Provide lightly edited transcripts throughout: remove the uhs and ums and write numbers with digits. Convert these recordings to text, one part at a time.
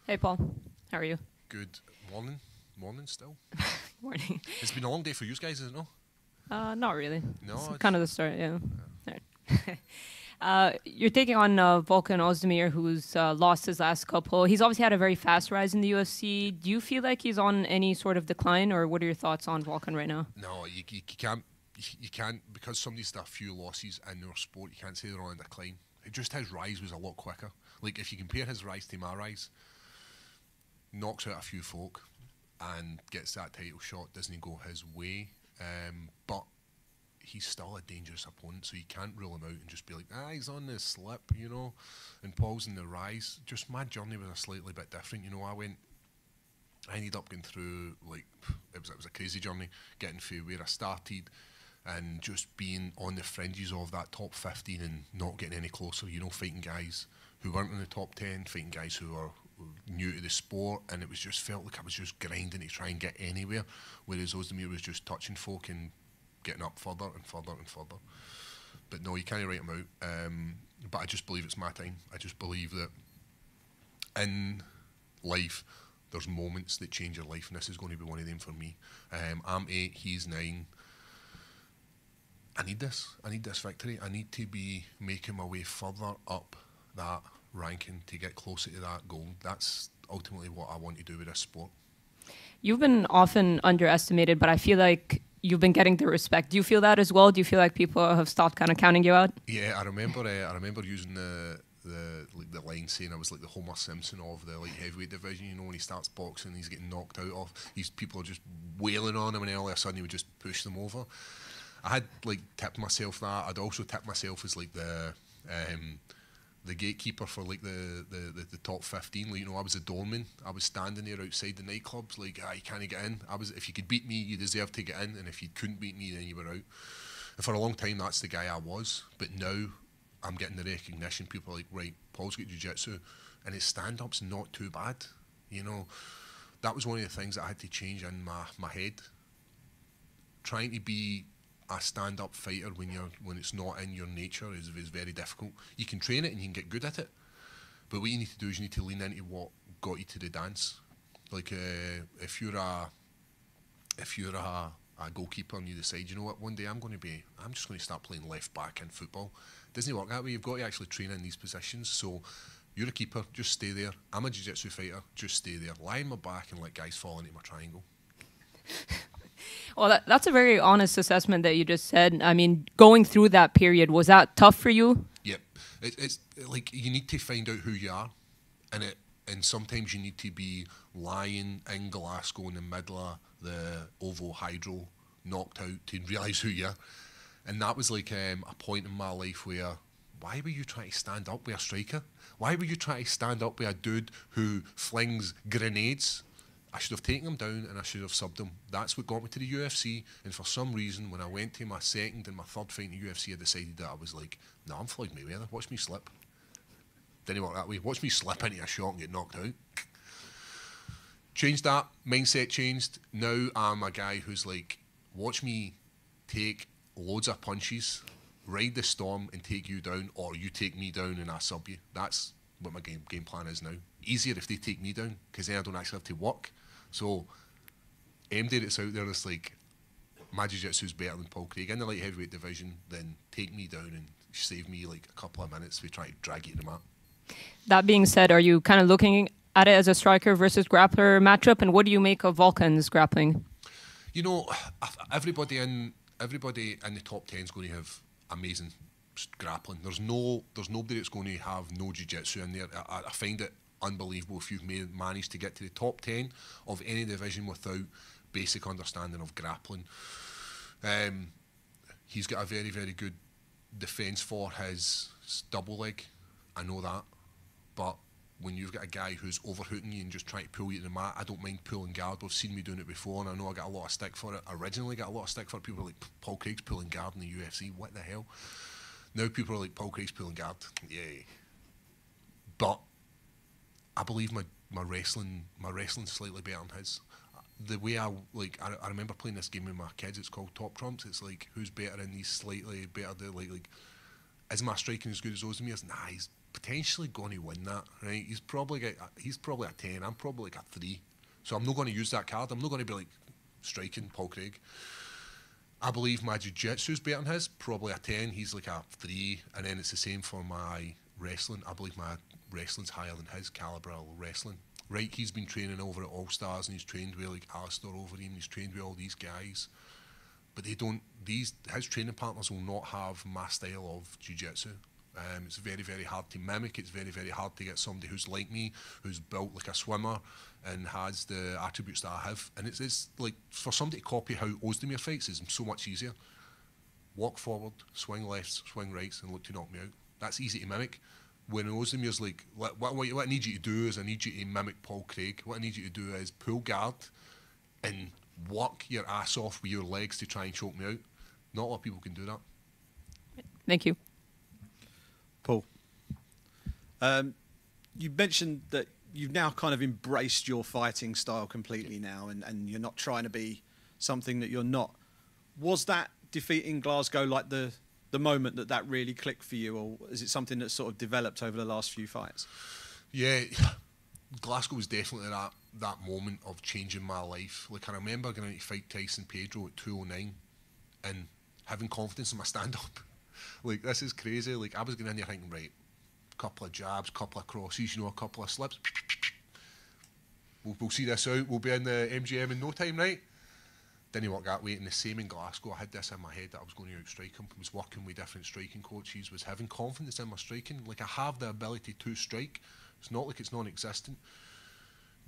Hey, Paul. How are you? Good morning. Morning still. Morning. It's been a long day for you guys, isn't it? No? Not really. It's No, kind it's of the start, yeah. Alright. You're taking on Volkan Oezdemir, who's lost his last couple. He's obviously had a very fast rise in the UFC. Do you feel like he's on any sort of decline, or what are your thoughts on Volkan right now? no. You can't. You can't because somebody's had a few losses in their sport. You can't say they're on a decline. It just his rise was a lot quicker. Like if you compare his rise to my rise, knocks out a few folk and gets that title shot. Doesn't go his way, but he's still a dangerous opponent, so you can't rule him out and just be like, he's on the slip, and Paul's in the rise. Just my journey was a slightly bit different, I ended up going through, like, it was a crazy journey, getting through where I started and just being on the fringes of that top 15 and not getting any closer, fighting guys who weren't in the top 10, fighting guys who were new to the sport, and it was just felt like I was just grinding to try and get anywhere, whereas Oezdemir was just touching folk and getting up further and further and further. But no, you can't write him out. But I just believe it's my time. I just believe that in life, there's moments that change your life, and this is going to be one of them for me. I'm 8, he's 9. I need this. I need this victory. I need to be making my way further up that ranking to get closer to that goal. That's ultimately what I want to do with this sport. You've been often underestimated, but I feel like you've been getting the respect. Do you feel that as well? Do you feel like people have stopped kind of counting you out? Yeah, I remember using the line saying I was like the Homer Simpson of the light heavyweight division. When he starts boxing, he's getting knocked out of. These people are just wailing on him, and all of a sudden he would just push them over. I had like tipped myself that. I'd also tipped myself as like the gatekeeper for like the top 15. Like, I was a doorman. I was standing there outside the nightclubs like, you can't get in. If you could beat me, you deserved to get in, and if you couldn't beat me, then you were out. And for a long time, that's the guy I was. But now I'm getting the recognition. People are like, right, Paul's got jiu-jitsu, and his stand-up's not too bad. That was one of the things that I had to change in my head. Trying to be a stand-up fighter when it's not in your nature is very difficult. You can train it and you can get good at it, but what you need to do is you need to lean into what got you to the dance. Like if you're a goalkeeper and you decide, one day I'm just going to start playing left back in football. It doesn't work that way. You've got to actually train in these positions. So you're a keeper, just stay there. I'm a jiu-jitsu fighter, just stay there. Lie on my back and let guys fall into my triangle. Well, that's a very honest assessment that you just said. I mean, going through that period, was that tough for you? Yep. It's like you need to find out who you are, and sometimes you need to be lying in Glasgow in the middle of the Ovo Hydro, knocked out, to realise who you are. And that was like a point in my life where, why were you trying to stand up with a striker? Why were you trying to stand up with a dude who flings grenades? I should have taken him down and I should have subbed him. That's what got me to the UFC. And for some reason, when I went to my second and my third fight in the UFC, I decided that I was like, no, I'm Floyd Mayweather. Watch me slip. Didn't work that way. Watch me slip into a shot and get knocked out. Changed that. Mindset changed. Now I'm a guy who's like, watch me take loads of punches, ride the storm and take you down, or you take me down and I sub you. That's what my game plan is now. Easier if they take me down, because then I don't actually have to work. So, MD that's out there, it's like, my jiu-jitsu is better than Paul Craig in the light heavyweight division, then take me down and save me like a couple of minutes. We try to drag you to the mat. That being said, are you kind of looking at it as a striker versus grappler matchup, and what do you make of Volkan's grappling? Everybody in the top 10 is going to have amazing grappling. There's nobody that's going to have no jiu-jitsu in there. I find it unbelievable if you've managed to get to the top 10 of any division without basic understanding of grappling. He's got a very, very good defence for his double leg. I know that. But when you've got a guy who's overhooting you and just trying to pull you to the mat, I don't mind pulling guard. We've seen me doing it before, and I know I got a lot of stick for it. I originally got a lot of stick for it. People were like, Paul Craig's pulling guard in the UFC. What the hell? Now people are like, Paul Craig's pulling guard. Yay. But I believe my wrestling's slightly better than his. The way I remember playing this game with my kids. It's called Top Trumps. It's like, who's better in these slightly better? Is my striking as good as Ozdemir's? Nah, he's potentially going to win that, right? He's probably a 10. I'm probably like a 3. So I'm not going to use that card. I'm not going to be like striking Paul Craig. I believe my jiu-jitsu is better than his, probably a 10. He's like a 3, and then it's the same for my wrestling. I believe my wrestling's higher than his calibre of wrestling. Right, he's been training over at All Stars, and he's trained with like Alistair over him. He's trained with all these guys, but they don't. His training partners will not have my style of jiu-jitsu. It's very, very hard to mimic. It's very, very hard to get somebody who's like me, who's built like a swimmer and has the attributes that I have. And it's like, for somebody to copy how Oezdemir fights is so much easier. Walk forward, swing lefts, swing rights, and look to knock me out. That's easy to mimic. When Oezdemir's like, what I need you to do is I need you to mimic Paul Craig. What I need you to do is pull guard and work your ass off with your legs to try and choke me out. Not a lot of people can do that. Thank you. Paul, you mentioned that you've now kind of embraced your fighting style completely now, and you're not trying to be something that you're not. Was that defeat in Glasgow like the moment that really clicked for you, or is it something that's sort of developed over the last few fights? Yeah, Glasgow was definitely that moment of changing my life. Like, I remember going out to fight Tyson Pedro at 209 and having confidence in my stand-up. Like, this is crazy. Like, I was going in there thinking, right, couple of jabs, couple of crosses, a couple of slips. We'll see this out. We'll be in the MGM in no time, right? Didn't work that way. And the same in Glasgow. I had this in my head that I was going to outstrike him. I was working with different striking coaches, was having confidence in my striking. Like, I have the ability to strike. It's not like it's non-existent.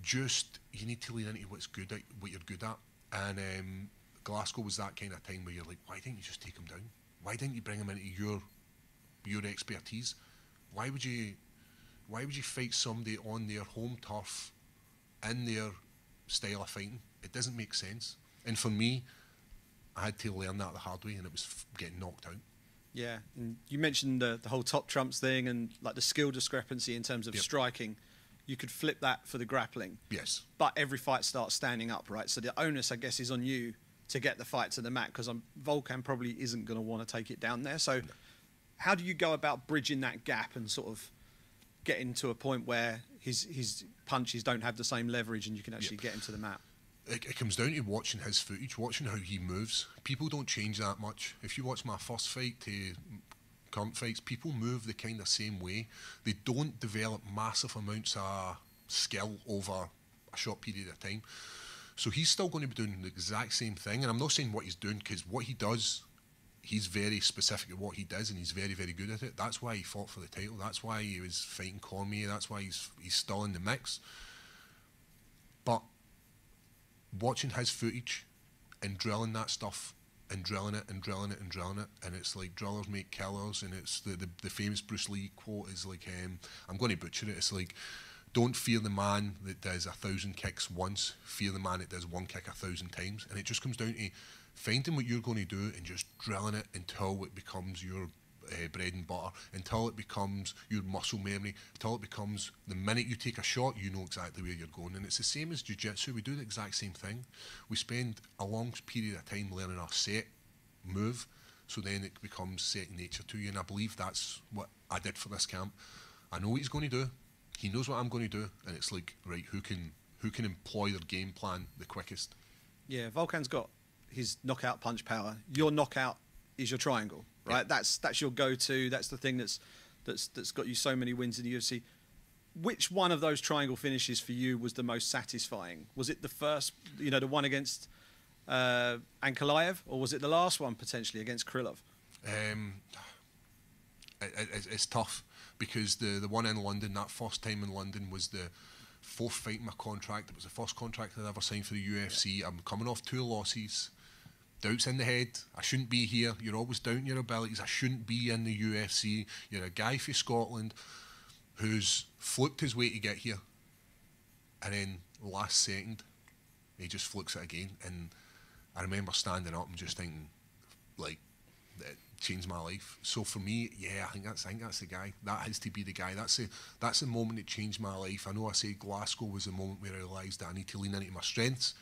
Just, you need to lean into what you're good at. And Glasgow was that kind of time where you're like, why didn't you just take him down? Why didn't you bring him into your expertise? Why would you fight somebody on their home turf in their style of fighting? It doesn't make sense. And for me, I had to learn that the hard way, and it was getting knocked out. Yeah, and you mentioned the whole top trumps thing and like the skill discrepancy in terms of striking. You could flip that for the grappling. Yes. But every fight starts standing up, right? So the onus, I guess, is on you to get the fight to the mat, because Volkan probably isn't going to want to take it down there. So how do you go about bridging that gap and sort of getting to a point where his punches don't have the same leverage and you can actually get him to the mat? It comes down to watching his footage, watching how he moves. People don't change that much. If you watch my first fight to current fights, people move the kind of same way. They don't develop massive amounts of skill over a short period of time. So he's still going to be doing the exact same thing. And I'm not saying what he's doing, because what he does, he's very specific at what he does, and he's very, very good at it. That's why he fought for the title. That's why he was fighting Cormier. That's why he's still in the mix. But watching his footage and drilling that stuff and drilling it and drilling it and drilling it, and it's like drillers make killers, and it's the famous Bruce Lee quote is like, I'm going to butcher it, it's like, don't fear the man that does 1,000 kicks once, fear the man that does one kick 1,000 times. And it just comes down to finding what you're going to do and just drilling it until it becomes your bread and butter, until it becomes your muscle memory, until it becomes the minute you take a shot, you know exactly where you're going. And it's the same as jiu-jitsu. We do the exact same thing. We spend a long period of time learning our set move, so then it becomes second nature to you. And I believe that's what I did for this camp. I know what he's going to do. He knows what I'm going to do, and it's like, right, who can employ their game plan the quickest? Yeah, Volkan's got his knockout punch power. Your knockout is your triangle, right? Yeah. That's your go-to. That's the thing that's got you so many wins in the UFC. Which one of those triangle finishes for you was the most satisfying? Was it the first, the one against Ankalaev, or was it the last one potentially against Krylov? It's tough, because the one in London, that first time in London, was the fourth fight in my contract. It was the first contract I'd ever signed for the UFC. I'm coming off 2 losses. Doubts in the head. I shouldn't be here. You're always doubting your abilities. I shouldn't be in the UFC. You're a guy from Scotland who's fluked his way to get here. And then last second, he just flukes it again. And I remember standing up and just thinking, like, it changed my life. So for me, yeah, I think that's the guy. That has to be the guy. That's the moment that changed my life. I know I say Glasgow was the moment where I realised that I need to lean into my strengths,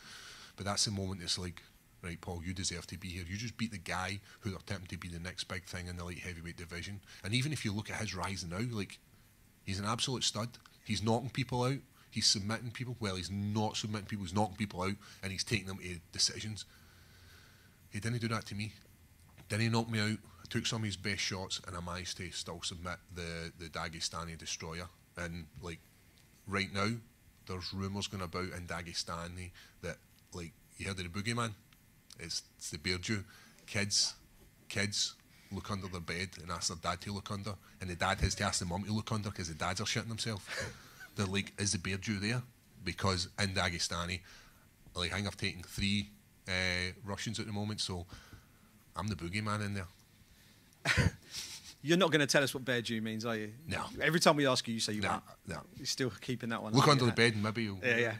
but that's the moment it's like, right, Paul, you deserve to be here. You just beat the guy who they're attempting to be the next big thing in the light heavyweight division. And even if you look at his rise now, like, He's an absolute stud. He's knocking people out. He's submitting people. Well, he's not submitting people. He's knocking people out, and he's taking them to decisions. He didn't do that to me. Didn't knock me out. I took some of his best shots, and I managed to still submit the Dagestani destroyer. And like right now, there's rumours going about in Dagestani that, like, you heard of the boogeyman? It's the bear Jew. Kids look under their bed and ask their dad to look under, and the dad has to ask the mum to look under because the dads are shitting themselves. They're like, is the bear Jew there? Because in Dagestani, like, I think I've taken 3 Russians at the moment, so I'm the boogeyman in there. You're not going to tell us what bear Jew means, are you? No. Every time we ask you, you say you won't. No. You're still keeping that one. Look under the bed and maybe you'll... Yeah.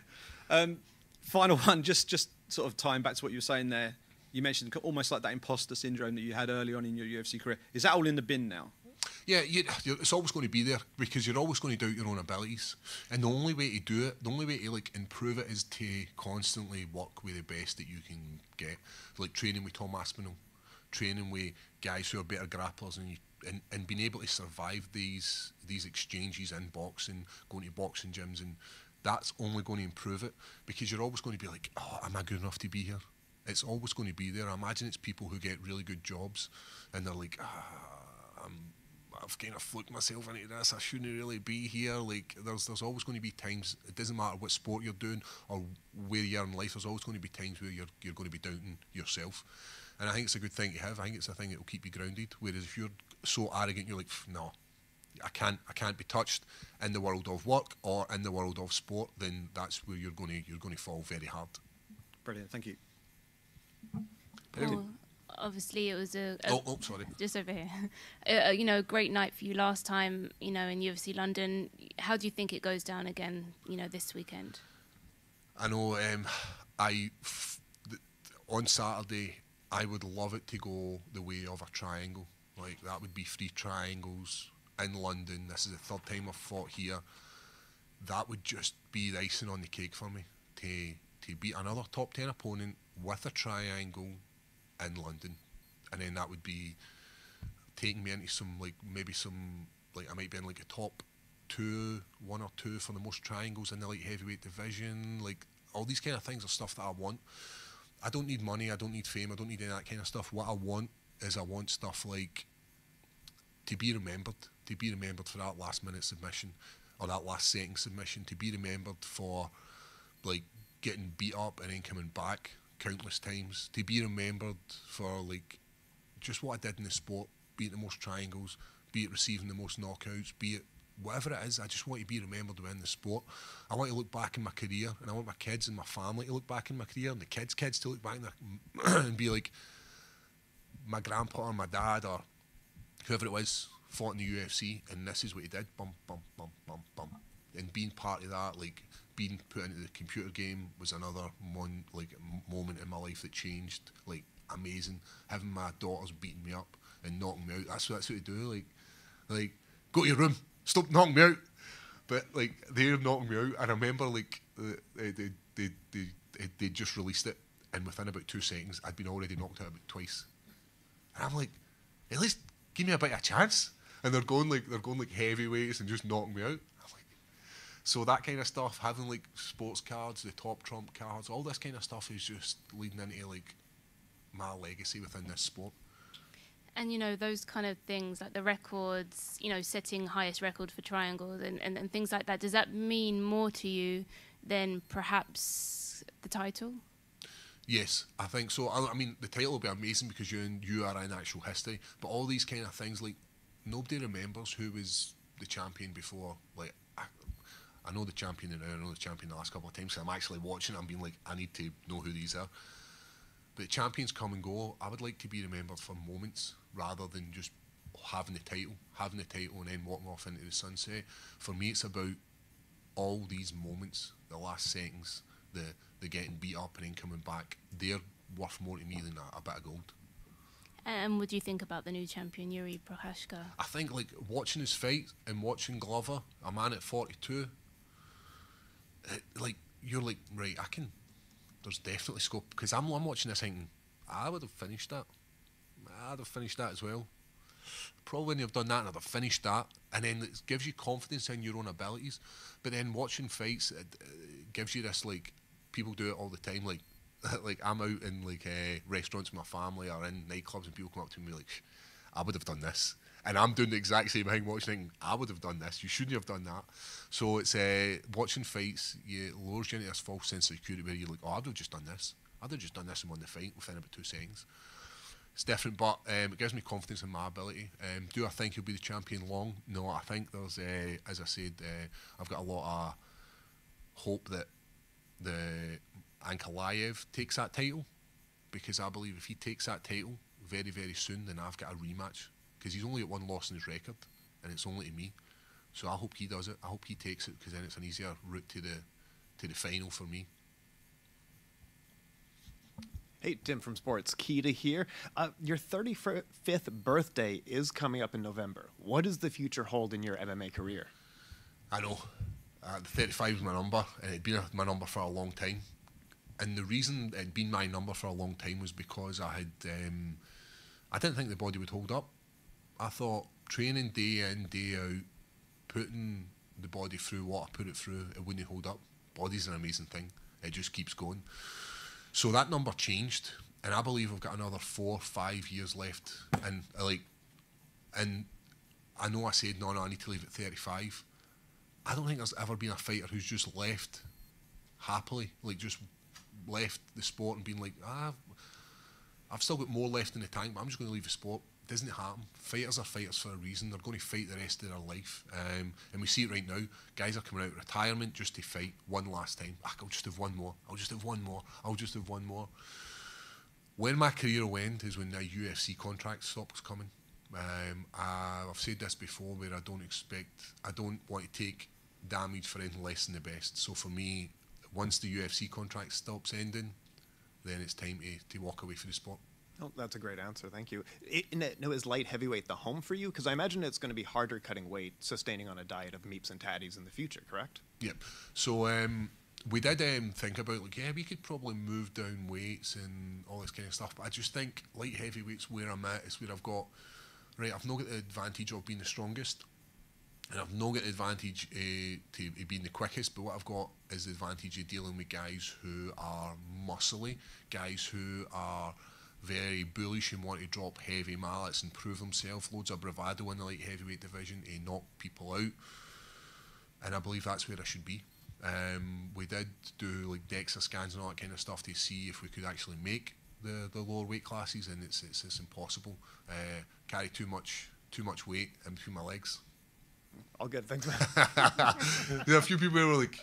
Final one, just sort of tying back to what you were saying there. You mentioned almost like that imposter syndrome that you had early on in your UFC career. Is that all in the bin now? Yeah, it's always going to be there because you're always going to doubt your own abilities. And the only way to do it, the only way to like improve it is to constantly work with the best that you can get. Like training with Tom Aspinall, training with guys who are better grapplers, and being able to survive these exchanges in boxing, going to boxing gyms, and that's only going to improve it because you're always going to be like, oh, am I good enough to be here? It's always going to be there. I imagine it's people who get really good jobs and they're like, I've kind of fluked myself into this. I shouldn't really be here. Like, there's always going to be times. It doesn't matter what sport you're doing or where you are in life. There's always going to be times where you're going to be doubting yourself. And I think it's a good thing to have. I think it's a thing that will keep you grounded. Whereas if you're so arrogant, you're like, no, I can't be touched in the world of work or in the world of sport. Then that's where you're going to fall very hard. Brilliant. Thank you. Well, obviously, it was sorry. Just over here. Great night for you last time, in UFC London. How do you think it goes down again, this weekend? I know on Saturday, I would love it to go the way of a triangle. Like, that would be 3 triangles in London. This is the 3rd time I've fought here. That would just be the icing on the cake for me to beat another top 10 opponent with a triangle in London, and then that would be taking me into I might be in like a top 1 or 2 for the most triangles in the light heavyweight division. Like, all these kind of things are stuff that I want. I don't need money, I don't need fame, I don't need any of that kind of stuff. What I want is stuff like to be remembered for that last minute submission or that last second submission, to be remembered for like getting beat up and then coming back countless times, to be remembered for like just what I did in the sport, be it the most triangles, be it receiving the most knockouts, be it whatever it is. I just want to be remembered within the sport. I want to look back in my career, and I want my kids and my family to look back in my career, and the kids to look back and be like, my grandpa or my dad or whoever it was fought in the UFC, and this is what he did, bum, bum, bum, bum, bum. And being part of that, like being put into the computer game was another moment in my life that changed, like, amazing. Having my daughters beating me up and knocking me out, that's what they do, like go to your room, stop knocking me out. But like, they're knocking me out, and I remember like they just released it, and within about 2 seconds I'd been already knocked out about twice, and I'm like, at least give me a bit of a chance. And they're going like heavyweights and just knocking me out. I'm like, so that kind of stuff, having like sports cards, the top trump cards, all this kind of stuff is just leading into like my legacy within this sport. And those kind of things, like the records, setting highest record for triangles and things like that, does that mean more to you than perhaps the title? Yes, I think so. I mean, the title will be amazing because you are in actual history, but all these kind of things, like, nobody remembers who was the champion before. Like, I know the champion now, I know the champion the last couple of times, so I'm actually watching it and being like, I need to know who these are. But champions come and go. I would like to be remembered for moments rather than just having the title and then walking off into the sunset. For me, it's about all these moments, the last seconds, the getting beat up and then coming back. They're worth more to me than a bit of gold. And what do you think about the new champion, Yuri Prochazka? I think, like, watching his fight and watching Glover, a man at 42, you're like, right, there's definitely scope, because I'm watching this thinking, I would have finished that. I'd have finished that as well. probably when you've done that and I've finished that, and then it gives you confidence in your own abilities. But then watching fights, it gives you this, like, people do it all the time, like like I'm out in like restaurants with my family or in nightclubs and people come up to me like, I would have done this, and I'm doing the exact same thing, watching, I would have done this, you shouldn't have done that. So it's watching fights, it lures you into this false sense of security where you're like, oh, I'd have just done this, I'd have just done this and won the fight within about 2 seconds. It's different, but it gives me confidence in my ability. Do I think he'll be the champion long? No, I think there's, as I said, I've got a lot of hope that the Ankalaev takes that title, because I believe if he takes that title very, very soon, then I've got a rematch, because he's only got 1 loss in his record, and it's only to me. So I hope he does it. I hope he takes it, because then it's an easier route to the final for me. Hey, Tim from Sportskeeda here. Your 35th birthday is coming up in November. What does the future hold in your MMA career? I know. The 35 is my number, and it'd been my number for a long time. And the reason it'd been my number for a long time was because I didn't think the body would hold up. I thought training day in, day out, putting the body through what I put it through, it wouldn't hold up. Body's an amazing thing. It just keeps going. So that number changed, and I believe I've got another 4 or 5 years left. And I know I said, no, I need to leave at 35. I don't think there's ever been a fighter who's just left happily, like just left the sport and been like, I've still got more left in the tank, but I'm just going to leave the sport. It doesn't happen. Fighters are fighters for a reason. They're going to fight the rest of their life. And we see it right now. Guys are coming out of retirement just to fight one last time. I'll just have one more. I'll just have one more. I'll just have one more. When my career will end is when the UFC contract stops coming. I've said this before, where I don't want to take damage for anything less than the best. So for me, once the UFC contract stops ending, then it's time to walk away from the sport. Oh, that's a great answer. Thank you. Is light heavyweight the home for you? Because I imagine it's going to be harder cutting weight, sustaining on a diet of meats and tatties in the future, correct? Yep. So we did think about, like, we could probably move down weights and all this kind of stuff, but I just think light heavyweight's where I'm at. It's where I've not got the advantage of being the strongest, and I've not got the advantage to being the quickest, but what I've got is the advantage of dealing with guys who are muscly, guys who are very bullish and want to drop heavy mallets and prove themselves, loads of bravado in the light heavyweight division to knock people out, and I believe that's where I should be. We did do like DEXA scans and all that kind of stuff to see if we could actually make the lower weight classes, and it's impossible. Carry too much weight in between my legs. All good, thanks. There are a few people who were like,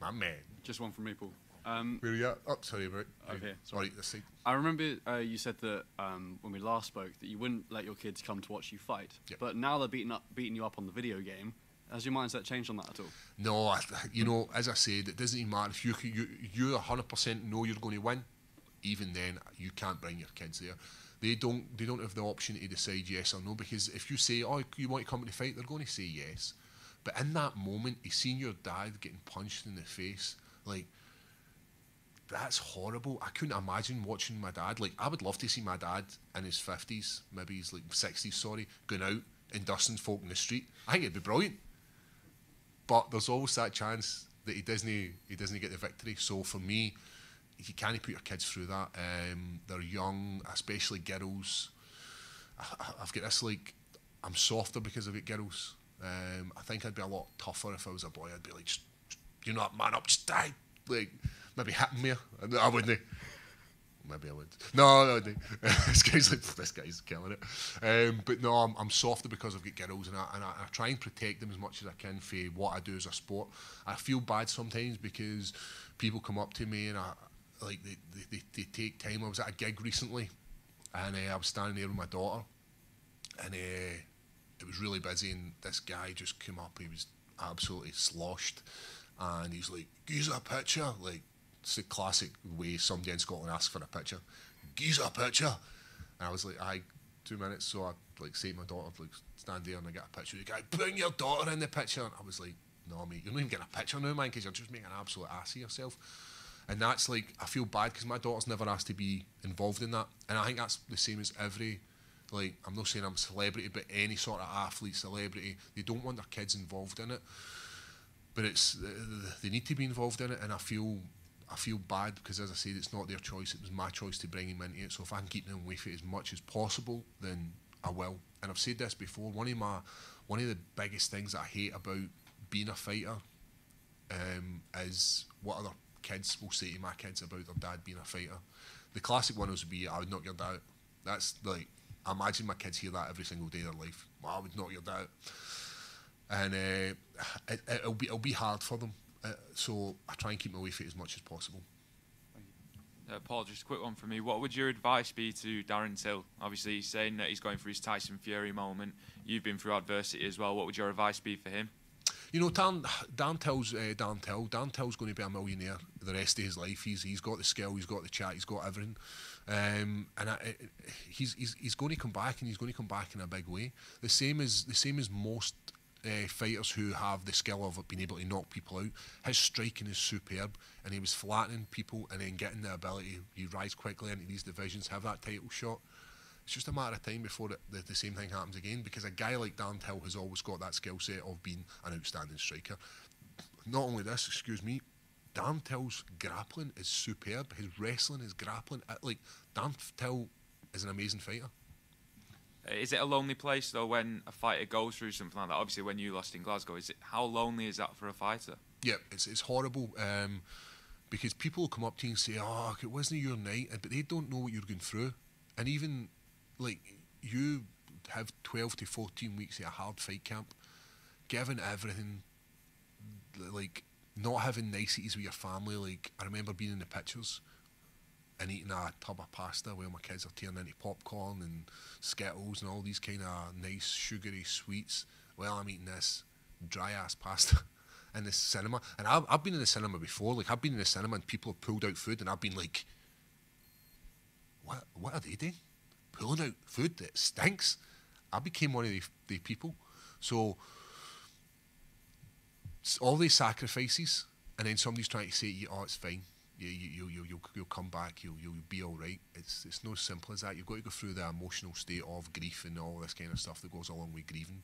my man. Just one from me, Paul. Where are you at? Oh, sorry about it. Over here. Sorry, this side. I remember you said that when we last spoke that you wouldn't let your kids come to watch you fight. Yep. But now they're beating you up on the video game. Has your mindset changed on that at all? No, as I said, it doesn't even matter if you 100% know you're going to win. Even then, you can't bring your kids there. They don't have the option to decide yes or no, because if you say, oh, you want to come to the fight, they're going to say yes. But in that moment, you seen your dad getting punched in the face, like, that's horrible. I couldn't imagine watching my dad. Like, I would love to see my dad in his 50s, maybe he's like 60s, sorry, going out and dusting folk in the street. I think it'd be brilliant. But there's always that chance that he doesn't get the victory. So for me, you can't put your kids through that. They're young, especially girls. I've got this, like, I'm softer because I've got girls. I think I'd be a lot tougher if I was a boy. I'd be like, you're not man up, just die. Like, maybe hit me. I wouldn't. Maybe I would. No, I wouldn't. This guy's killing it. But no, I'm softer because I've got girls, and I try and protect them as much as I can for what I do as a sport. I feel bad sometimes because people come up to me and they take time. I was at a gig recently, and I was standing there with my daughter, and it was really busy, and this guy just came up. He was absolutely sloshed, and he's like, "Give us a picture." Like, it's the classic way somebody in Scotland asks for a picture. "Give us a picture." And I was like, "Aye, 2 minutes." So I like say to my daughter, like, stand there and I get a picture of the guy. "Bring your daughter in the picture." And I was like, "No, mate, you're not even getting a picture now, man, because you're just making an absolute ass of yourself." And that's like, I feel bad because my daughter's never asked to be involved in that. And I think that's the same as every Like, I'm not saying I'm a celebrity, but any sort of athlete, celebrity, they don't want their kids involved in it. But they need to be involved in it, and I feel bad because, as I said, it's not their choice. It was my choice to bring him into it. So if I can keep them away from it as much as possible, then I will. And I've said this before. One of the biggest things that I hate about being a fighter is what other kids will say to my kids about their dad being a fighter. The classic one would be, "I would knock your dad out." That's like, I imagine my kids hear that every single day of their life. "Well, I would knock your dad out." And it'll be hard for them. So I try and keep them away from it as much as possible. Paul, just a quick one from me. What would your advice be to Darren Till? Obviously, he's saying that he's going through his Tyson Fury moment. You've been through adversity as well. What would your advice be for him? You know, Dan Till's Dan Till. Dan Till's going to be a millionaire the rest of his life. He's got the skill, he's got the chat, he's got everything, and he's going to come back, and he's going to come back in a big way. The same as most fighters who have the skill of being able to knock people out. His striking is superb, and he was flattening people and then getting the ability. You rise quickly into these divisions, have that title shot. It's just a matter of time before the same thing happens again, because a guy like Dan Till has always got that skill set of being an outstanding striker. Not only this, excuse me, Dan Till's grappling is superb. His wrestling is grappling. Like, Dan Till is an amazing fighter. Is it a lonely place, though, when a fighter goes through something like that? Obviously, when you lost in Glasgow, how lonely is that for a fighter? Yeah, it's horrible, because people will come up to you and say, "Oh, it wasn't your night," but they don't know what you're going through. And even, like, you have 12 to 14 weeks at a hard fight camp, giving everything, like, not having niceties with your family. Like, I remember being in the pictures and eating a tub of pasta while my kids are tearing into popcorn and Skittles and all these kind of nice sugary sweets. Well, I'm eating this dry ass pasta in the cinema. And I've been in the cinema before. Like, I've been in the cinema and people have pulled out food, and I've been like, what are they doing? Pulling out food that stinks? I became one of the people. So all these sacrifices, and then somebody's trying to say to you, "Oh, it's fine. You'll come back. You'll be all right." It's not as simple as that. You've got to go through the emotional state of grief and all this kind of stuff that goes along with grieving.